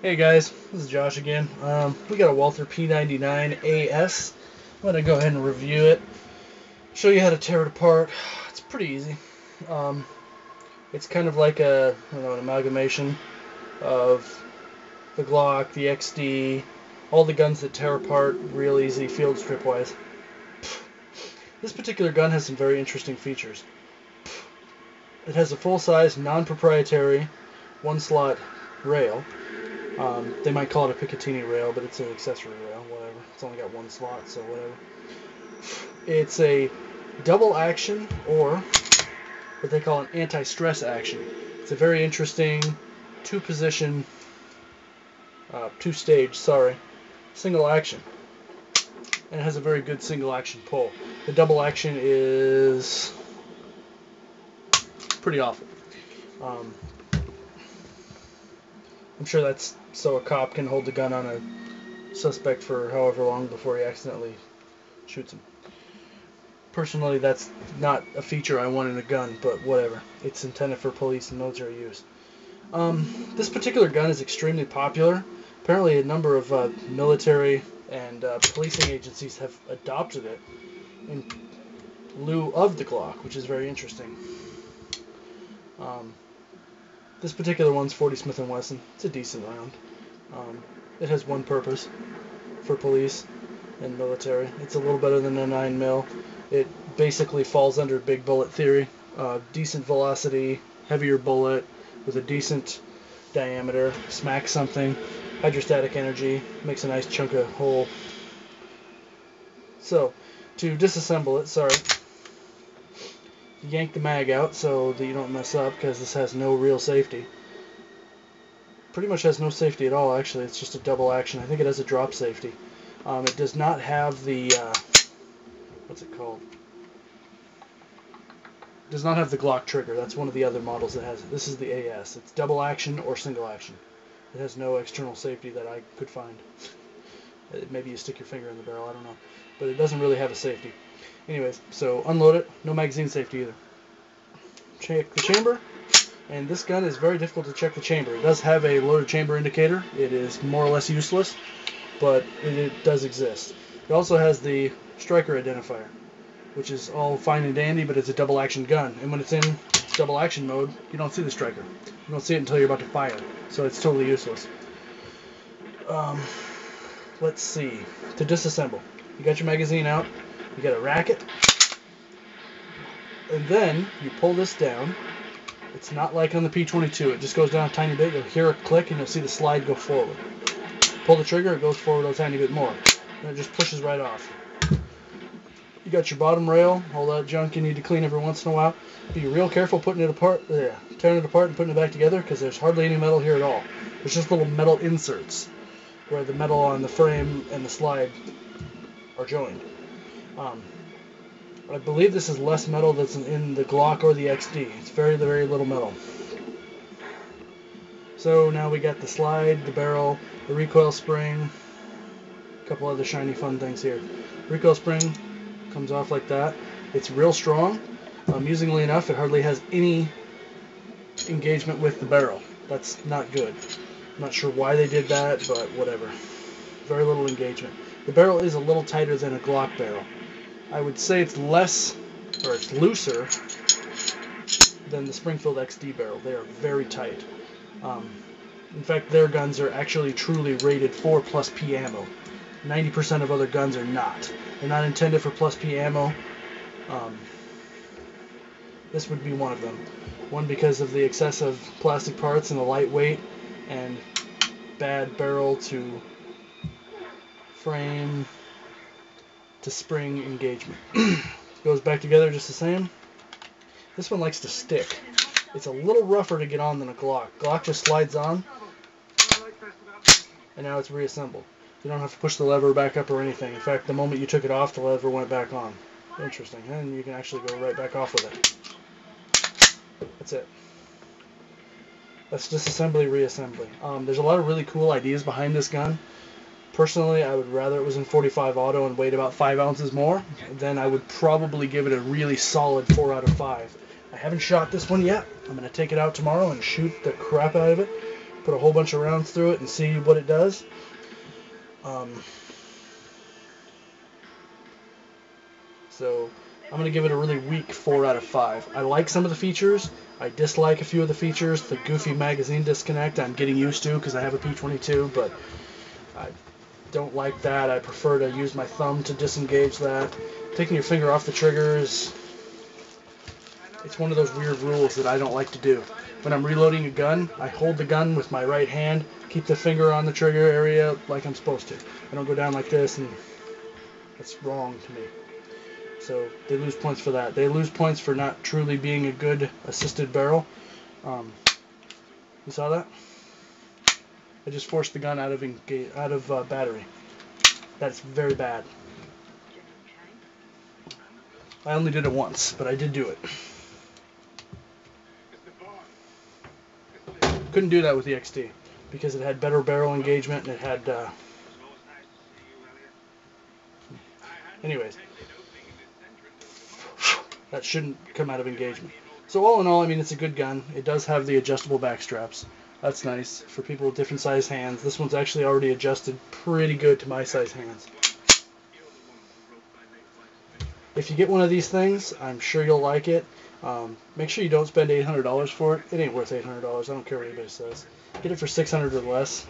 Hey guys, this is Josh again. We got a Walther P99 AS. I'm going to go ahead and review it, show you how to tear it apart. It's pretty easy. It's kind of like an amalgamation of the Glock, the XD, all the guns that tear apart real easy field strip wise. This particular gun has some very interesting features. It has a full-size, non-proprietary, one-slot rail. They might call it a Picatinny rail, but it's an accessory rail, whatever. It's only got one slot, so whatever. It's a double action, or what they call an anti-stress action. It's a very interesting two-stage, single action. And it has a very good single action pull. The double action is pretty awful. I'm sure that's so a cop can hold the gun on a suspect for however long before he accidentally shoots him. Personally, that's not a feature I want in a gun, but whatever. It's intended for police and military use. This particular gun is extremely popular. Apparently a number of military and policing agencies have adopted it in lieu of the Glock, which is very interesting. This particular one's 40 Smith & Wesson. It's a decent round. It has one purpose for police and military. It's a little better than a 9mm. It basically falls under big bullet theory. Decent velocity, heavier bullet with a decent diameter, smacks something, hydrostatic energy, makes a nice chunk of hole. So, to disassemble it, yank the mag out so that you don't mess up, because this has no real safety. Pretty much has no safety at all, actually. It's just a double action. I think it has a drop safety. It does not have the what's it called? It does not have the Glock trigger. That's one of the other models that has it. This is the AS. It's double action or single action. It has no external safety that I could find. Maybe you stick your finger in the barrel, I don't know. But it doesn't really have a safety. Anyways, so unload it. No magazine safety either. Check the chamber. And this gun is very difficult to check the chamber. It does have a loaded chamber indicator. It is more or less useless, but it does exist. It also has the striker identifier, which is all fine and dandy, but it's a double action gun. And when it's in double action mode, you don't see the striker. You don't see it until you're about to fire. So it's totally useless. Let's see. To disassemble. You got your magazine out. You got a racket. And then you pull this down. It's not like on the P22. It just goes down a tiny bit. You'll hear a click and you'll see the slide go forward. Pull the trigger, it goes forward a tiny bit more. And it just pushes right off. You got your bottom rail, all that junk you need to clean every once in a while. Be real careful putting it apart, tearing it apart and putting it back together, because there's hardly any metal here at all. There's just little metal inserts where the metal on the frame and the slide are joined. I believe this is less metal that's in the Glock or the XD. It's very, very little metal. So now we got the slide, the barrel, the recoil spring, a couple other shiny fun things here. Recoil spring comes off like that. It's real strong. Amusingly enough, it hardly has any engagement with the barrel. That's not good. I'm not sure why they did that, but whatever. Very little engagement. The barrel is a little tighter than a Glock barrel. I would say it's it's looser than the Springfield XD barrel. They are very tight. In fact, their guns are actually truly rated for plus P ammo. 90% of other guns are not. They're not intended for plus P ammo. This would be one of them. One, because of the excessive plastic parts and the lightweight and bad barrel to frame to spring engagement. Goes back together just the same. This one likes to stick. It's a little rougher to get on than a Glock. Glock just slides on, and now it's reassembled. You don't have to push the lever back up or anything. In fact, the moment you took it off, the lever went back on. Interesting. And you can actually go right back off with it. That's it. That's disassembly, reassembly. There's a lot of really cool ideas behind this gun. Personally, I would rather it was in 45 auto and weighed about 5 ounces more. Then I would probably give it a really solid 4 out of 5. I haven't shot this one yet. I'm going to take it out tomorrow and shoot the crap out of it. put a whole bunch of rounds through it and see what it does. So I'm going to give it a really weak 4 out of 5. I like some of the features. I dislike a few of the features. The goofy magazine disconnect I'm getting used to because I have a P22, but I don't like that. I prefer to use my thumb to disengage that. Taking your finger off the trigger is... it's one of those weird rules that I don't like to do. When I'm reloading a gun, I hold the gun with my right hand, keep the finger on the trigger area like I'm supposed to. I don't go down like this, and that's wrong to me. So they lose points for that. They lose points for not truly being a good assisted barrel. You saw that? I just forced the gun out of battery. That's very bad. I only did it once, but I did do it. Couldn't do that with the XD because it had better barrel engagement and it had. Anyways, that shouldn't come out of engagement. So all in all, I mean, it's a good gun. It does have the adjustable back straps. That's nice for people with different size hands. This one's actually already adjusted pretty good to my size hands. If you get one of these things, I'm sure you'll like it. Make sure you don't spend $800 for it. It ain't worth $800. I don't care what anybody says. Get it for $600 or less.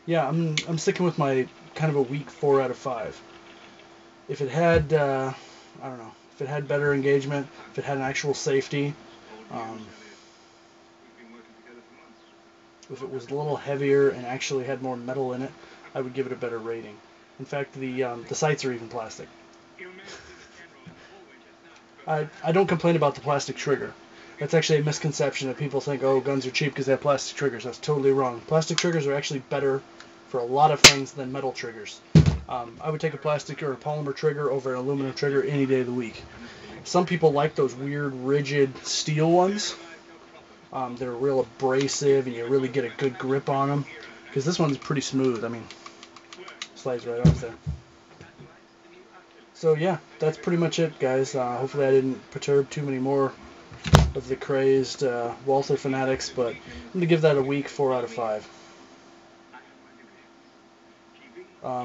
Yeah, I'm sticking with my kind of a weak 4 out of 5. If it had, I don't know, if it had better engagement, if it had an actual safety, if it was a little heavier and actually had more metal in it, I would give it a better rating. In fact, the sights are even plastic. I don't complain about the plastic trigger. That's actually a misconception that people think, oh, guns are cheap because they have plastic triggers. That's totally wrong. Plastic triggers are actually better for a lot of things than metal triggers. I would take a plastic or a polymer trigger over an aluminum trigger any day of the week. Some people like those weird, rigid steel ones. They're real abrasive and you really get a good grip on them. Because this one's pretty smooth. I mean, slides right off there. So yeah, that's pretty much it, guys. Hopefully I didn't perturb too many more of the crazed Walther fanatics, but I'm going to give that a weak 4 out of 5.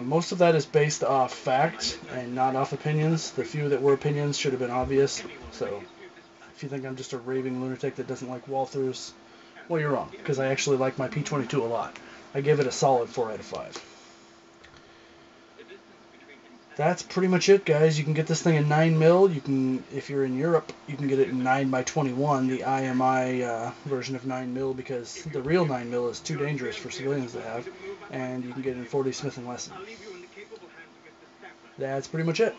Most of that is based off fact and not off opinions. The few that were opinions should have been obvious. So if you think I'm just a raving lunatic that doesn't like Walthers, well, you're wrong, because I actually like my P22 a lot. I gave it a solid 4 out of 5. That's pretty much it, guys. You can get this thing in 9mm. You can, if you're in Europe, you can get it in 9x21, the IMI version of 9mm, because the real 9mm is too dangerous for civilians to have, and you can get it in 40 Smith & Wesson. That's pretty much it.